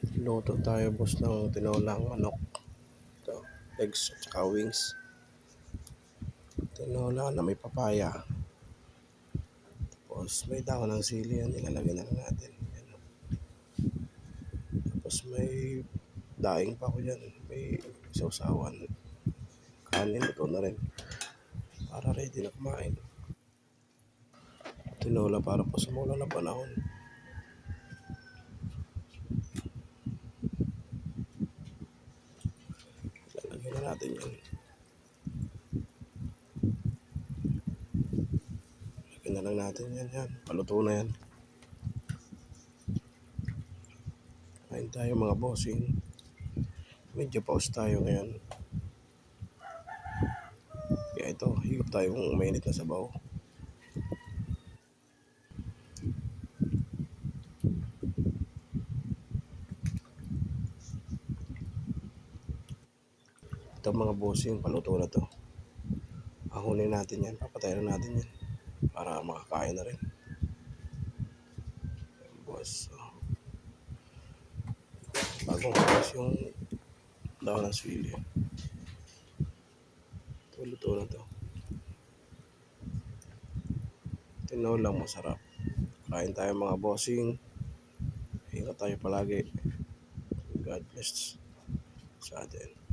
Luto tayo boss ng tinolang manok. Ito, legs at saka wings. Tinola na may papaya. Tapos may dahon ng sili yan, ilalagay na lang natin. Yan. Tapos may daing pa ko dyan. May sausawan. Kanin, ito na rin. Para ready na kumain. Tinola para po sa mula na panahon. Lalagyan na natin yan. Lalagyan na lang natin yan. Yan. Paluto na yan. Kain tayo mga bossing. Medyo pause tayo ngayon. Kaya ito, higop tayo kung mainit na sabaw. Ito mga bossing, paluto na to. Ahunin natin yan, papatayin na natin yan. Para makakain na rin. Boss, bagong boss yung daon ng sili. Ito, luto na to. Tinolang masarap. Kain tayo mga bossing. Ingat tayo palagi. God bless sa atin.